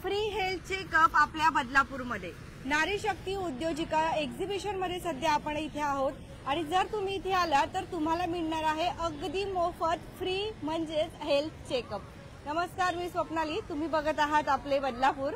Free health checkup आपल्या बदलापूरमध्ये नारी शक्ती उद्योजिका exhibition मध्ये सध्या आपण इथे आहोत आणि जर तुम्ही इथे आला तर तुम्हाला मिळणार आहे अगदी मोफत फ्री म्हणजेच हेल्थ चेकअप। नमस्कार, मी स्वप्नाली, तुम्ही बघत आहात आपले बदलापूर।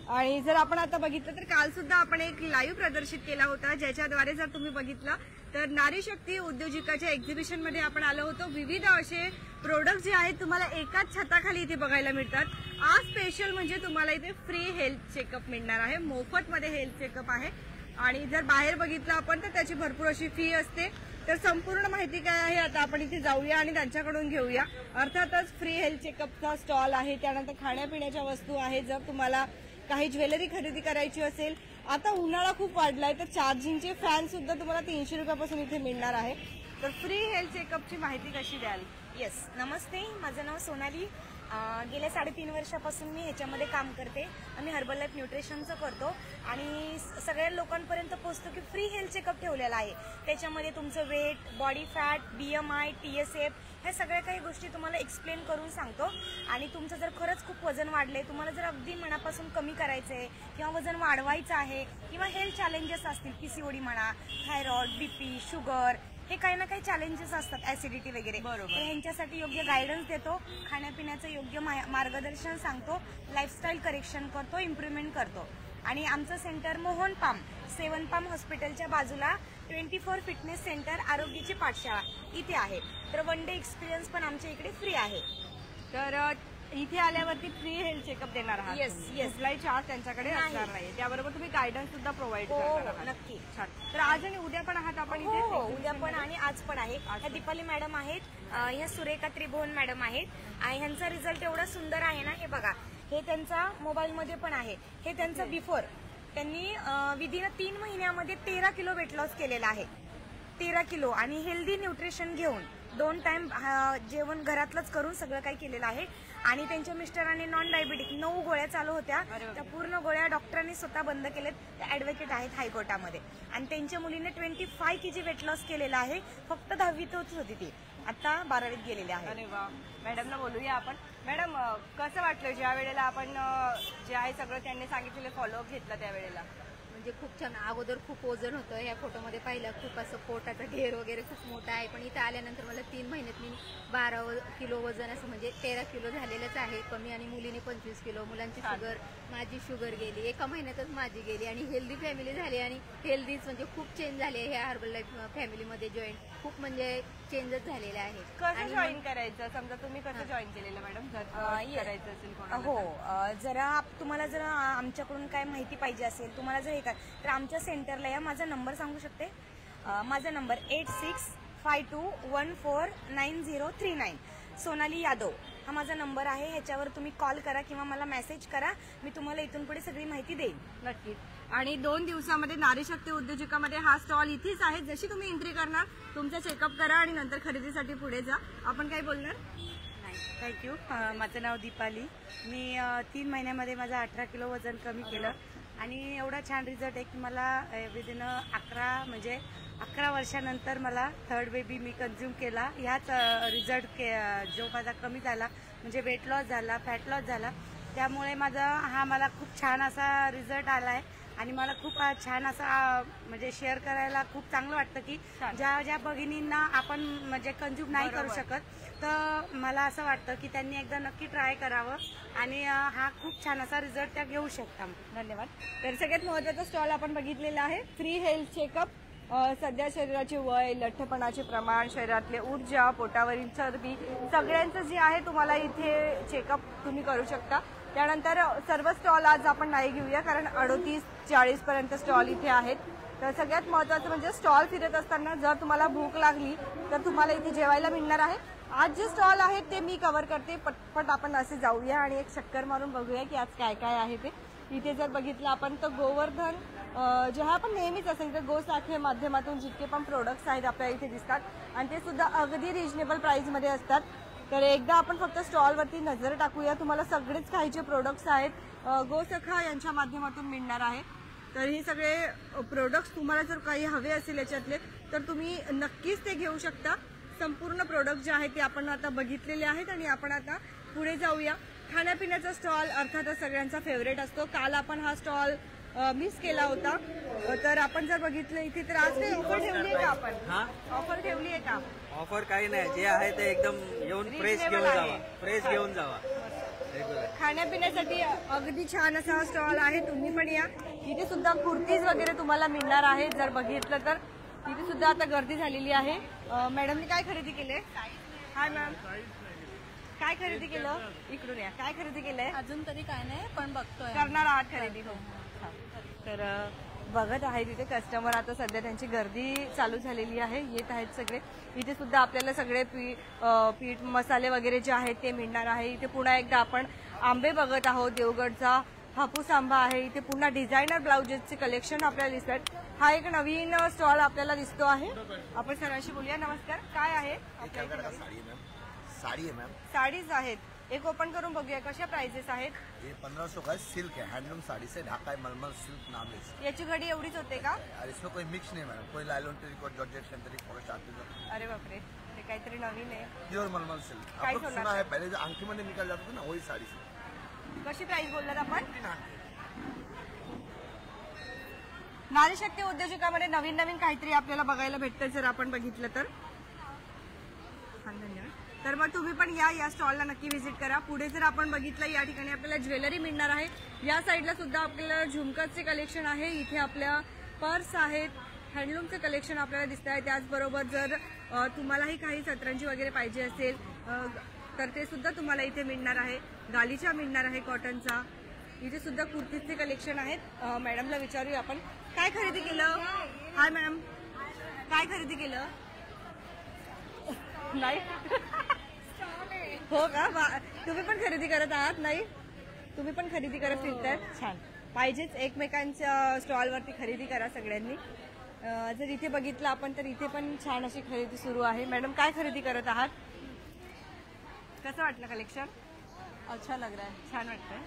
आणि जर आपण आता बघितलं तर काल सुद्धा आपण एक लाईव्ह प्रदर्शित केला होता, ज्याच्याद्वारे जर तुम्ही बघितलं तर नारी शक्ती उद्योजिकाच्या एक्झिबिशन मध्ये आपण आलो होतो। विविध असे प्रोडक्ट जे आहेत तुम्हाला एकाच छताखाली इथे बघायला मिळतात। आज स्पेशल म्हणजे तुम्हाला इथे फ्री हेल्थ चेकअप मिळणार आहे, मोफत मध्ये हेल्थ चेकअप आहे। आणि जर बाहेर बघितलं आपण तर त्याची भरपूर अशी फी असते। तर संपूर्ण माहिती काय आहे आता आपण इथे जाऊया आणि त्यांच्याकडून घेऊया। अर्थातच फ्री हेल्थ चेकअपचा स्टॉल आहे, त्यानंतर खाण्यापिण्याच्या वस्तू आहे। जर तुम्हाला काही ज्वेलरी खरेदी करायची असेल, आता उन्हाळा खूप वाढलाय तर चार्जिंगचे फॅन सुद्धा तुम्हाला 300 रुपयापासून इथे मिळणार आहे। तर फ्री हेल्थ चेकअपची माहिती कशी द्याल? येस, नमस्ते, माझं नाव सोनाली। गेल्या 3.5 वर्षापासून मी ह्याच्यामध्ये काम करते। आम्ही हर्बल लाईफ न्यूट्रिशनचं करतो आणि सगळ्या लोकांपर्यंत पोहोचतो की फ्री हेल्थ चेकअप ठेवलेला आहे। त्याच्यामध्ये तुमचं weight, body fat, BMI, TSH ह्या सगळ्या काही गोष्टी तुम्हाला एक्सप्लेन करून सांगतो। आणि तुमचं जर खरंच खूप वजन वाढलंय, तुम्हाला जर अगदी मनापासून कमी करायचं आहे किंवा वजन वाढवायचं आहे किंवा हेल्थ चॅलेंजेस असतील, PCOD म्हणा, थायरॉइड, BP, शुगर, हे काही ना काही चॅलेंजेस असतात, ऍसिडिटी वगैरे, तर ह्यांच्यासाठी योग्य गायडन्स देतो, खाण्यापिण्याचं योग्य मार्गदर्शन सांगतो, लाईफस्टाईल करेक्शन करतो, इम्प्रुव्हमेंट करतो। आणि आमचं सेंटर मोहन पाम, 7 पाम हॉस्पिटलच्या बाजूला 24 फिटनेस सेंटर, आरोग्याची पाठशाळा इथे आहे। तर 1 डे एक्सपिरियन्स पण आमच्या इकडे फ्री आहे। तर इथे आल्यावरती फ्री हेल्थ चेकअप देणार आहात? येस, कुठलाही चार्ज त्यांच्याकडे असणार नाही, त्याबरोबर तुम्ही गायडन्स सुद्धा प्रोव्हाइड करणार आहात? नक्की। छान। तर आज आणि उद्या पण आहात आपण इथे? हो, उद्या पण आणि आज पण आहे। ह्या दीपाली मॅडम आहेत, ह्या सुरेखा त्रिभुवन मॅडम आहेत आणि ह्यांचा रिझल्ट एवढा सुंदर आहे ना, हे बघा, हे त्यांचा मोबाईल मध्ये पण आहे। हे त्यांचं बिफोर, त्यांनी विदिन 3 महिन्यामध्ये 13 किलो वेट लॉस केलेला आहे, 13 किलो, आणि हेल्दी न्यूट्रिशन घेऊन 2 टाइम जेवण घरातलंच करून सगळं काही केलेलं आहे। आणि त्यांच्या मिस्टरांनी नॉन डायबिटिक 9 गोळ्या चालू होत्या, त्या पूर्ण गोळ्या डॉक्टरांनी स्वतः बंद केल्यात, त्या ऍडव्होकेट आहेत हायकोर्टामध्ये। आणि त्यांच्या मुलीने 25 kg वेट लॉस केलेला आहे, फक्त 10वीतच होती ती, आता 12वीत गेलेली आहे। अरे वा, मॅडमला बोलूया आपण। मॅडम, कसं वाटलं ज्या वेळेला आपण जे आहे सगळं त्यांनी सांगितलेलं फॉलोअप घेतला त्यावेळेला? म्हणजे खूप छान। अगोदर खूप वजन होतं, या फोटोमध्ये पाहिलं खूप असं पोटाचा घेर वगैरे खूप मोठा आहे, पण इथे आल्यानंतर मला 3 महिन्यात मी 12 किलो वजन असं म्हणजे 13 किलो झालेलंच आहे कमी। आणि मुलीने 25 किलो, मुलांची शुगर, माझी शुगर गेली, एका महिन्यातच माझी गेली आणि हेल्दी फॅमिली झाली। आणि हेल्दीच म्हणजे खूप चेंज झाले ह्या हर्बल लाईफ फॅमिलीमध्ये जॉईन, खूप म्हणजे चेंजच झालेले आहे। कसं जॉईन करायचं, समजा तुम्ही कसं जॉईन केलेलं मॅडम, जर करायचं असेल कोणाला? हो, जरा तुम्हाला जर आमच्याकडून काय माहिती पाहिजे असेल, तुम्हाला जर हे काय, तर आमच्या सेंटरला या। माझा नंबर सांगू शकते, माझा नंबर 8652149039, सोनाली यादव हा माझा नंबर आहे। ह्याच्यावर तुम्ही कॉल करा किंवा मला मेसेज करा, मी तुम्हाला इथून पुढे सगळी माहिती देईन। नक्कीच। आणि 2 दिवसामध्ये नारी शक्ती उद्योजिकामध्ये हा स्टॉल इथेच आहे। जशी तुम्ही एंट्री करणार, तुमचा चेकअप करा आणि नंतर खरेदीसाठी पुढे जा। आपण काय बोलणार? थँक्यू। माझं नाव दीपाली, मी 3 महिन्यामध्ये माझं 18 किलो वजन कमी केलं आणि एवढा छान रिझल्ट आहे की मला विदिन 11 वर्षानंतर मला 3rd बेबी मी कंझ्युम केला। ह्याच रिझल्ट जो माझा कमी झाला, म्हणजे वेट लॉस झाला, फॅट लॉस झाला, त्यामुळे मला खूप छान असा रिझल्ट आला आहे। आणि मला खूप छान असा म्हणजे शेअर करायला खूप चांगलं वाटतं की ज्या भगिनींना आपण म्हणजे कंझ्युम नाही करू शकत, तर मला असं वाटतं की त्यांनी एकदा नक्की ट्राय करावं आणि हा खूप छान असा रिझल्ट त्या घेऊ शकतात। धन्यवाद। तर सगळ्यात महत्त्वाचा स्टॉल आपण बघितलेला आहे, फ्री हेल्थ चेकअप। सध्या शरीराचे वय, लठ्ठपणाचे प्रमाण, शरीरातले ऊर्जा, पोटावरील चरबी, सगळ्यांचं जे आहे तुम्हाला इथे चेकअप तुम्ही करू शकता। त्यानंतर सर्व स्टॉल आज आपण नाही घेऊया, कारण 38-40 पर्यंत स्टॉल इथे आहेत। तर सगळ्यात महत्त्वाचं म्हणजे स्टॉल फिरत असताना जर तुम्हाला भूक लागली तर तुम्हाला इथे जेवायला मिळणार आहे। आज जे स्टॉल आहेत ते मी कव्हर करते, पटपट आपण असे जाऊया आणि एक चक्कर मारून बघूया की आज काय काय आहे ते। इथे जर बघितलं आपण तर गोवर्धन, जेव्हा आपण नेहमीच असेल तर गोसाखरे माध्यमातून जितके पण प्रोडक्ट्स आहेत आपल्याला इथे दिसतात आणि ते सुद्धा अगदी रिजनेबल प्राइसमध्ये असतात। तर एकदा आपण फक्त स्टॉलवरती नजर टाकूया, तुम्हाला सगळेच खायचे प्रोडक्ट्स आहेत गोसखा यांच्या माध्यमातून मिळणार आहे। तर हे सगळे प्रोडक्ट्स तुम्हाला जर काही हवे असेल याच्यातले तर तुम्ही नक्कीच ते घेऊ शकता। संपूर्ण प्रोडक्ट जे आहेत ते आपण आता बघितलेले आहेत आणि आपण आता पुढे जाऊया। खाण्यापिण्याचा स्टॉल अर्थातच सगळ्यांचा फेवरेट असतो. काल आपण हा स्टॉल मिस केला होता. तर आपण जर बघितलं इथे तर आज काही ऑफर ठेवली आहे का आपण? ऑफर ठेवली आहे का? ऑफर काही नाही, जे आहे ते एकदम येऊन फ्रेश घेऊन जावा, फ्रेश घेऊन जावा. खाण्यापिण्यासाठी अगदी छान असा स्टॉल आहे. तुम्ही पण या. इथे सुद्धा कुर्तीज वगैरे तुम्हाला मिळणार आहे. जर बघितलं तर इथे सुद्धा आता गर्दी झालेली आहे. मॅडमने काय खरेदी केले? हाय मॅम, काय खरेदी केलं? इकडून या. काय खरेदी केलंय? अजून तरी काय नाही, पण बघतोय. करणार आहात खरेदी? हो. तर बघत आहे तिथे कस्टमर. आता सध्या त्यांची गर्दी चालू झालेली आहे, येत आहेत सगळे. इथे सुद्धा आपल्याला सगळे पीठ मसाले वगैरे जे आहेत ते मिळणार आहे. इथे पुन्हा एकदा आपण आंबे बघत आहोत. देवगडचा हापूस आंबा आहे. इथे पुन्हा डिझायनर ब्लाउजेसचे कलेक्शन आपल्याला दिसतात. हा एक नवीन स्टॉल आपल्याला दिसतो आहे. आपण सरांशी बोलूया. नमस्कार, काय आहे आपल्या इथे नवीन? साड़ी है मैम, साडीज आहेत. एक ओपन करून बघूया कशा प्राइजेस आहेत. ये 1500 का सिल्क है, हैंडलूम साड़ी से ढाका है, मलमल सिल्क नाम है इसका। याची घडी एवढीच होते का? और इसमें कोई मिक्स नहीं है मैडम, कोई nylon terrycot georgette synthetic forest artificial, अरे बापरे, हे काहीतरी नवीन आहे. प्योर मलमल सिल्क. काय आप लोग सोना सुना है? है पहले जो आंखी में निकल जाता था ना, वही साड़ी से. कशी प्राइस बोललात आपण? 3 आंखी. नारी शक्ती उद्योजकामध्ये नवीन नवीन काहीतरी आपल्याला बघायला भेटतं जर आपण बघितलं तर. धन्यवाद. तर मग तुम्ही पण या स्टॉलला नक्की व्हिजिट करा. पुढे जर आपण बघितलं या ठिकाणी आपल्याला ज्वेलरी मिळणार आहे. या साईडला सुद्धा आपल्याला झुमकाचे कलेक्शन आहे. इथे आपल्या पर्स आहेत, हँडलूमचे कलेक्शन आपल्याला दिसत आहे. त्याचबरोबर जर तुम्हालाही काही सतरंजी वगैरे पाहिजे असेल तर ते सुद्धा तुम्हाला इथे मिळणार आहे. गालीचा मिळणार आहे कॉटनचा. इथे सुद्धा कुर्तीचे कलेक्शन आहेत. मॅडमला विचारूया आपण काय खरेदी केलं. हाय मॅडम, काय खरेदी केलं? नाही हो का? तुम्ही पण खरेदी करत आहात? नाही, तुम्ही पण खरेदी करत फिरतायत. छान, पाहिजेच एकमेकांच्या स्टॉलवरती खरेदी करा सगळ्यांनी. जर इथे बघितलं आपण तर इथे पण छान अशी खरेदी सुरू आहे. मॅडम काय खरेदी करत आहात? कसं वाटलं कलेक्शन? अच्छा लग रहा है. छान वाटतंय.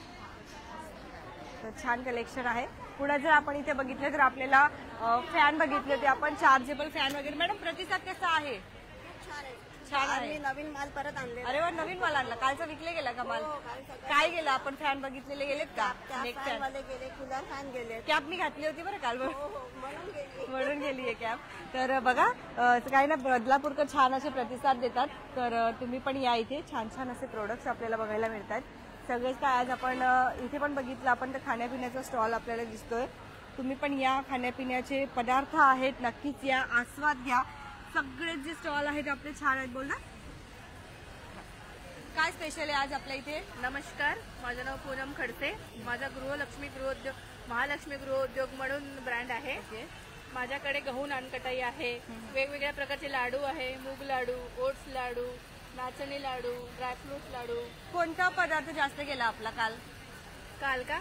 तर छान कलेक्शन आहे. पुढे जर आपण इथे बघितलं तर आपल्याला फॅन बघितले ते आपण चार्जेबल फॅन वगैरे. मॅडम प्रतिसाद कसा आहे? छान आहे. नवीन माल परत आणले. अरे वा, नवीन माल आणला. कालचा विकले गेला का माल? काय गेला? आपण फॅन बघितलेले गेलेत का? नेक फॅन गेले, कूलर फॅन गेले. कॅप मी घातली होती बरं काल, म्हणून गेली आहे कॅप. तर बघा काही ना बदलापूरकर छान असे प्रतिसाद देतात. तर तुम्ही पण या. इथे छान छान असे प्रोडक्ट्स आपल्याला बघायला मिळतात. सगळेच काय आज आपण इथे पण बघितलं आपण तर खाण्यापिण्याचा स्टॉल आपल्याला दिसतोय. तुम्ही पण या. खाण्यापिण्याचे पदार्थ आहेत, नक्कीच या, आस्वाद घ्या. सगळे जे स्टॉल आहेत आपले छान आहेत. बोल ना, काय स्पेशल आहे आज आपल्या इथे? नमस्कार, माझं नाव पूनम खडसे. माझा गृहलक्ष्मी गृहोद्योग महालक्ष्मी गृहोद्योग म्हणून ब्रँड आहे. माझ्याकडे गहू नानकटाई आहे, वेगवेगळ्या प्रकारचे लाडू आहे, मूग लाडू, ओट्स लाडू, नाचणी लाडू, ड्रायफ्रूट लाडू. कोणता पदार्थ जास्त गेला आपला काल? काल का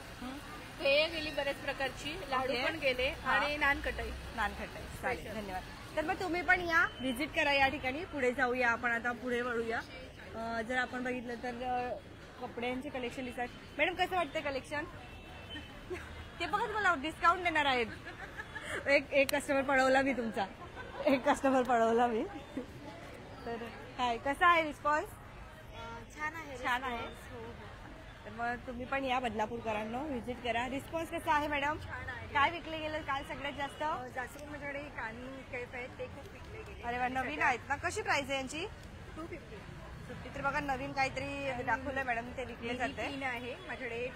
पेय गेली बऱ्याच प्रकारची, लाडू ओके. पण गेले आणि नानकटाई. नानखटाई. चालेल, धन्यवाद. तर मग तुम्ही पण या, व्हिजिट करा या ठिकाणी. पुढे जाऊया आपण, आता पुढे वळूया. जर आपण बघितलं तर कपड्यांचे कलेक्शन दिसतात. मॅडम कसं वाटतं कलेक्शन? ते बघा तुम्हाला डिस्काउंट देणार आहेत. एक कस्टमर पळवला मी तुमचा, एक कस्टमर पळवला मी. तर काय कसा आहे रिस्पॉन्स? छान आहे. छान आहे. तर मग तुम्ही पण या बदलापूरकरांनो, व्हिजिट करा. रिस्पॉन्स कसा आहे मॅडम? काय विकले गेलं काल सगळ्यात जास्त? जास्वंद माझ्याकडे कानी केप आहेत, ते खूप विकले गेले. अरे वा, नवीन आहेत ना? कशी प्राइस आहे यांची? 250. तर बघा नवीन काहीतरी दाखवलंय मॅडम, ते विकले जाते. पिन आहे माझ्याकडे,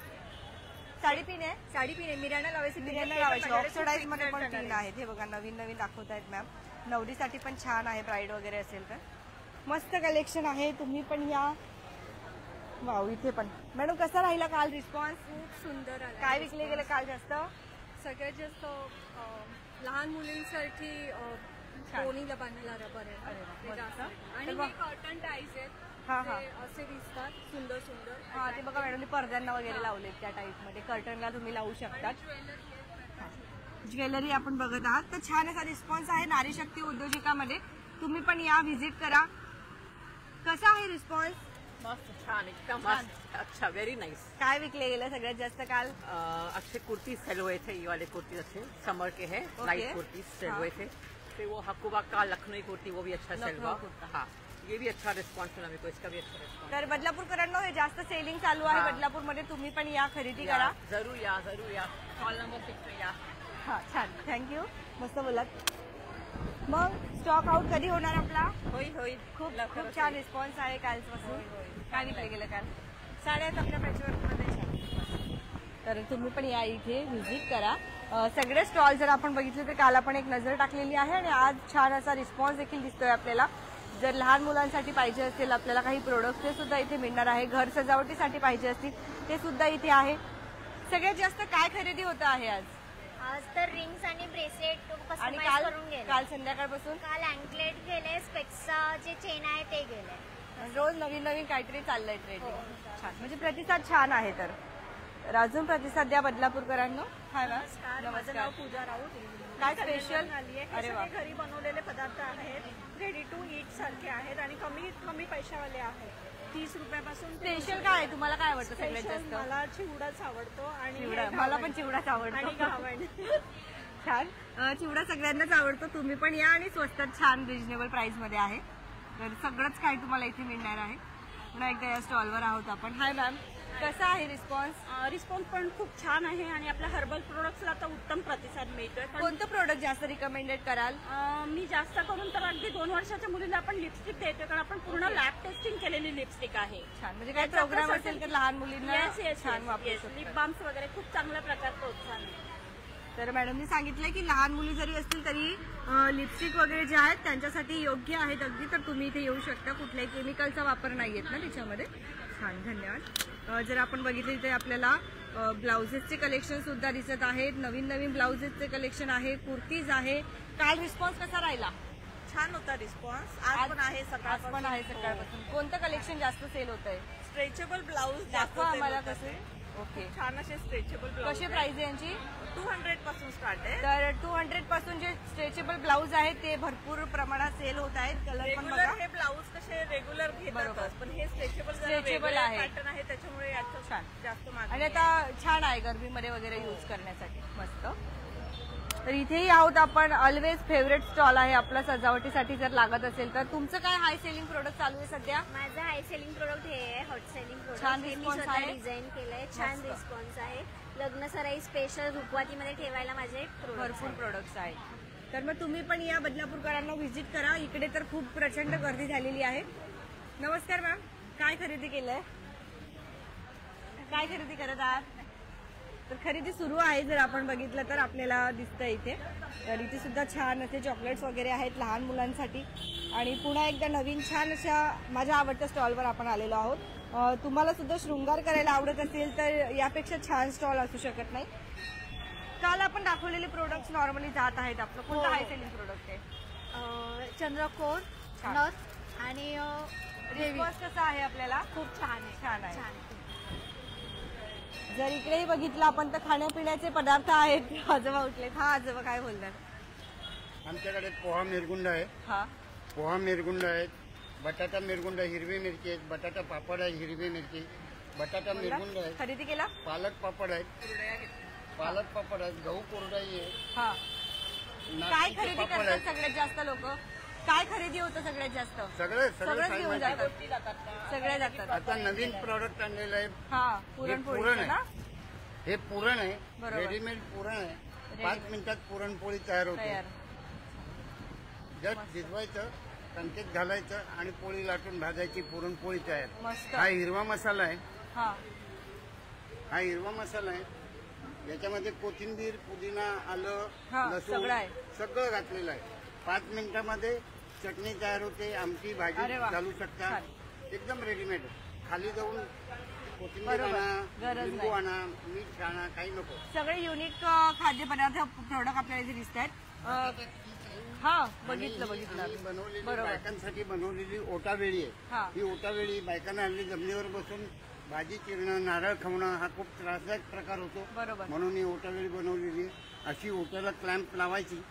साडी पिन आहे. साडी पिन आहे, मिराणा लावायची. बिर्याणी लावायची ऑक्सिडाईज मध्ये पण पिन आहेत. हे बघा नवीन नवीन दाखवत आहेत मॅम. नवरीसाठी पण छान आहे, ब्राईड वगैरे असेल तर मस्त कलेक्शन आहे. तुम्ही पण या. वाव, इथे पण. मॅडम कसा राहिला काल रिस्पॉन्स? खूप सुंदर आहे. काय विकले गेले काल जास्त? सगळ्यात जास्त लहान मुलींसाठी कोणीला बांधायला रबर आहे. आणि हे कॉटन टाईज आहेत. हा हा ते असे दिसतात, सुंदर सुंदर. हा, ते बघा मॅडम, पडद्यांना वगैरे लावलेत त्या टाईप मध्ये. कर्टनला तुम्ही लावू शकतात. ज्वेलरी आपण बघत आहात. तर छान असा रिस्पॉन्स आहे नारी शक्ती उद्योजिकामध्ये. तुम्ही पण या, व्हिजिट करा. कसा आहे रिस्पॉन्स? मस्त, छान, एकदम मस्त, अच्छा, वेरी नाइस. काय विकले गेलं सगळ्यात जास्त काल? अच्छे कुर्ती सेल हुए थे, ये वाले कुर्ती अच्छे समर के हैं, ओके. लाइट कुर्ती सेल हुए थे. फिर वो हकुबा का लखनऊ कुर्ती, वो भी अच्छा सेल हुआ. हाँ, ये भी अच्छा रिस्पॉन्स मिला मेरे को, इसका भी अच्छा रिस्पॉन्स। तर बदलापूरकरांनो हे जास्त सेलिंग चालू आहे बदलापूरमध्ये, तुम्ही पण या खरेदी करा. जरूर या स्टॉल नंबर 6 या. हा छान, थँक्यू, मस्त बोलात. मग स्टॉक आउट कधी होणार आपला? होईल खूप खूप छान रिस्पॉन्स आहे कालपासून. काय विकलं गेलं काल? साड्या आपल्या पॅचवर्कमध्ये छान. तर तुम्ही पण या इथे व्हिजिट करा. सगळे स्टॉल जर आपण बघितले तर काल आपण एक नजर टाकलेली आहे आणि आज छान असा रिस्पॉन्स देखील दिसतोय आपल्याला. जर लहान मुलांसाठी पाहिजे असेल आपल्याला काही प्रोडक्ट ते सुद्धा इथे मिळणार आहे. घर सजावटीसाठी पाहिजे असतील ते सुद्धा इथे आहे. सगळ्यात जास्त काय खरेदी होत आहे आज? आज तर रिंग्स आणि ब्रेसलेट आणि कस्टमाइज काल करून गेले. काल संध्याकाळपासून काल अँकलेट गेले, स्पेक्सचा जे चेन आहे ते गेले. रोज नवीन नवीन काहीतरी चाललंय ट्रेंडिंग. छान, म्हणजे प्रतिसाद छान आहे. तर अजून प्रतिसाद द्या बदलापूरकरांनो. हाय मॅम, माझं नाव पूजा राऊत. काय स्पेशल? अरे वा, घरी बनवलेले पदार्थ आहेत, रेडी टू ईट सारखे आहेत आणि कमी पैशावाले आहेत. 30 रुपयापासून. स्पेशल काय आहे तुम्हाला? काय आवडतं सगळ्यात स्पेशल जास्त? मला चिवडाच आवडतो आणि चिवडा, मला पण चिवडाच आणि आवडतो. घावण. छान, चिवडा सगळ्यांनाच आवडतो. तुम्ही पण या आणि स्वस्तात छान रिजनेबल प्राइस मध्ये आहे. तर सगळंच काय तुम्हाला इथे मिळणार आहे. पुन्हा एकदा या स्टॉलवर आहोत आपण. हाय मॅम, कसा आहे रिस्पॉन्स? रिस्पॉन्स पण खूप छान आहे आणि आपल्या हर्बल प्रोडक्ट्सला आता उत्तम प्रतिसाद मिळतोय. कोणतं प्रोडक्ट जास्त रिकमेंडेड कराल? मी जास्त करून तर अगदी 2 वर्षाच्या मुलीला आपण लिपस्टिक देतो, कारण आपण पूर्ण लॅब टेस्टिंग केलेली लिपस्टिक आहे. छान, म्हणजे काय प्रोग्राम असेल तर लहान मुलींना छान वापरू शकतो. लिप बाम्स वगैरे खूप चांगल्या प्रकारचं प्रोत्साहन आहे. तर मॅडमनी सांगितलं की लहान मुली जरी असतील तरी लिपस्टिक वगैरे जे आहेत त्यांच्यासाठी योग्य आहेत अगदी. तर तुम्ही इथे येऊ शकता. कुठल्याही केमिकलचा वापर नाहीयेत ना त्याच्यामध्ये. छान, धन्यवाद. जर आपण बघितले तर आपल्याला ब्लाउजेसचे कलेक्शन सुद्धा दिसत आहेत. नवीन नवीन ब्लाउजेसचे कलेक्शन आहे, कुर्तीज आहे. काल रिस्पॉन्स कसा राहिला? छान होता रिस्पॉन्स. आज पण आहे सकाळपासून. कोणतं कलेक्शन जास्त सेल होत आहे? स्ट्रेचेबल ब्लाऊज दाखवा आम्हाला कसे. ओके, छान असे स्ट्रेचेबल ब्लाऊज. कशी प्राइस आहे यांची? 200 पासून स्टार्ट आहे. तर 200 पासून जे स्ट्रेचेबल ब्लाऊज आहेत ते भरपूर प्रमाणात सेल होत आहेत. कलर पण बघा. हे ब्लाऊज कसे रेग्युलर घेतात, पण हे स्ट्रेचेबल आहे. पॅटर्न आहे त्याच्यामुळे याचं छान, जास्त आणि मागणी आता छान आहे गरमीमध्ये वगैरे यूज करण्यासाठी. मस्त. तर इथेही आहोत आपण. ऑलवेज फेवरेट स्टॉल आहे आपला सजावटीसाठी. जर लागत असेल तर तुमचं काय हाय सेलिंग प्रोडक्ट चालू आहे सध्या? माझं हाय सेलिंग प्रोडक्ट हे आहे, हॉट सेलिंग प्रोडक्ट. छान हे मी response स्वतः आहे. डिझाईन केलंय. छान मस्त. रिस्पॉन्स आहे. लग्न सराई स्पेशल रुपवातीमध्ये ठेवायला माझे भरपूर प्रोडक्ट्स आहेत. तर मग तुम्ही पण या बदलापूरकरांना व्हिजिट करा. इकडे तर खूप प्रचंड गर्दी झालेली आहे. नमस्कार मॅम, काय खरेदी केलंय? काय खरेदी करत आहात? तर खरेदी सुरू आहे. जर आपण बघितलं तर आपल्याला दिसतं इथे. तर इथे सुद्धा छान असे चॉकलेट्स वगैरे आहेत लहान मुलांसाठी. आणि पुन्हा एकदा नवीन छान अशा माझ्या आवडत्या स्टॉलवर आपण आलेलो आहोत. तुम्हाला सुद्धा शृंगार करायला आवडत असेल तर यापेक्षा छान स्टॉल असू शकत नाही. काल आपण दाखवलेले प्रोडक्ट्स नॉर्मली जात आहेत. आपलं कोणतं हाय सेलिंग प्रोडक्ट आहे? चंद्रकोर, छान. नथ आणि रिस्पॉन्स कसा आहे आपल्याला? खूप छान आहे. छान आहे. जर इकडेही बघितलं आपण तर खाण्यापिण्याचे पदार्थ आहेत. आजोबा उठलेत. हा आजोबा काय बोलतात? आमच्याकडे पोहा मिरगुंड आहे. हा, पोहा मिरगुंड आहेत, बटाटा मिरगुंड, हिरवी मिरची आहेत, बटाटा पापड आहे, हिरवी मिरची, बटाटा मिरगुंड आहे, खरेदी केला? पालक पापड आहेत, पालक पापड आहेत, गहू कोरडाई आहे, हा. काय नाचणीचे खरेदी पापड करतात आहेत. सगळ्यात जास्त लोक? काय खरेदी होतं सगळ्यात जास्त? सगळेच सगळंच घेऊन माहिती. जातात. सगळे जातात. आता नवीन प्रॉडक्ट आणलेलं आहे. हा, हे पुरणपोळी पुरण ना? आहे. हे पुरण आहे, बरोबर. रेडीमेड पुरण आहे. 5 मिनिटात पुरणपोळी तयार होते. तयार. जस्ट भिजवायचं, कणकेत घालायचं आणि पोळी लाटून भाजायची, पुरणपोळी तयार. मस्त. हा हिरवा मसाला आहे. हा, हा हिरवा मसाला आहे. याच्यामध्ये कोथिंबीर, पुदिना, आलं, हा, लसूण सगळं आहे. सगळं घातलेलं आहे. 5 मिनिटामध्ये चटणी तयार होते. आमटी भाजी अरे वा. घालू शकता. छान. एकदम रेडीमेड. खाली जाऊन कोथिंबीर बरोबर. आणा, गरज लिंबू नाही. आणा, मीठ आणा, काही नको. सगळे युनिक खाद्यपदार्थ प्रोडक्ट आपल्याला इथे दिसत आहेत. हा, बघितलं आणि बघितलं. बनवलेली बरोबर. बायकांसाठी बनवलेली ओटावेळी हा. आहे. ही ओटावेळी बायकांना हल्ली जमिनीवर बसून भाजी चिरणं, नारळ खवणं हा खूप त्रासदायक प्रकार होतो. बरोबर. म्हणून ही ओटावेळी बनवलेली आहे. अशी ओट्याला क्लॅम्प लावायची,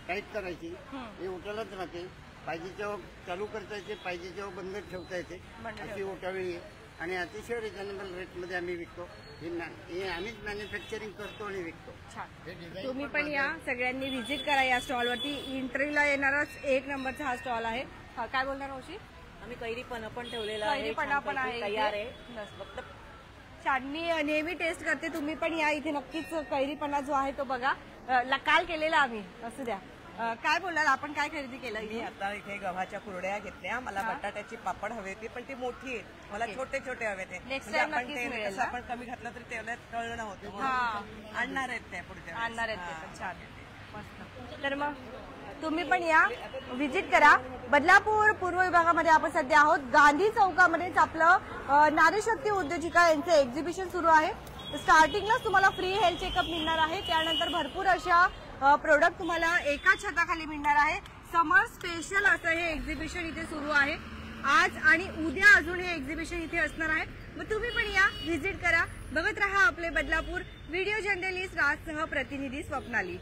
टाईट करायची, ही ओट्यालाच राहते. पाहिजे तेव्हा चालू करता येते, पाहिजे तेव्हा बंद ठेवता येते. अशी ओटावेळी आहे आणि अतिशय रिजनेबल रेटमध्ये आम्ही विकतो. हे आम्हीच मॅन्युफॅक्चरिंग करतो आणि विकतो. हे डिझाईन तुम्ही पण या, सगळ्यांनी व्हिजिट करा या स्टॉलवरती. एंट्रीला येणारच 1 नंबरचा हा स्टॉल आहे. हा, काय बोलणार मावशी? आम्ही कैरीपणा पण ठेवलेलं आहे, कैरीपणा पण आहे छानपैकी तयार इथे. आहे. फक्त चांदणी नेहमी टेस्ट करते, तुम्ही पण या इथे नक्कीच. कैरीपणा जो आहे तो बघा, काल केलेला आम्ही. असू द्या, काय बोलाल आपण, काय खरेदी केलं मी इथे? आता इथे गव्हाच्या कुरड्या घेतल्या. मला बटाट्याची पापड हवे होती, पण ती मोठी आहेत. मला छोटे छोटे हवे ते. Next म्हणजे time आपण नक्कीच ते मिळेल कसं ना? आपण कमी घातलं तरी तेवढ्यात कळलं नव्हतं म्हणून. हा. आणणार आहेत त्या पुढच्या वेळेस. आणणार आहेत ते हा. पण. छान, मस्त. तर मग तुम्ही पण या, व्हिजिट करा. बदलापूर पूर्व विभागामध्ये आपण सध्या आहोत. गांधी चौकामध्येच आपलं नारी शक्ती उद्योजिका यांचं एक्झिबिशन सुरू आहे. स्टार्टिंगलाच तुम्हाला फ्री हेल्थ चेकअप मिळणार आहे, त्यानंतर भरपूर अशा प्रोडक्ट तुम्हाला एका छताखाली मिळणार आहे. समर स्पेशल असं हे एक्झिबिशन इथे सुरू आहे. आज आणि उद्या अजून हे एक्झिबिशन इथे असणार आहे. मग तुम्ही पण या, व्हिजिट करा. बघत रहा आपले बदलापूर. व्हिडिओ जर्नलिस्ट राजसह प्रतिनिधी स्वप्नाली.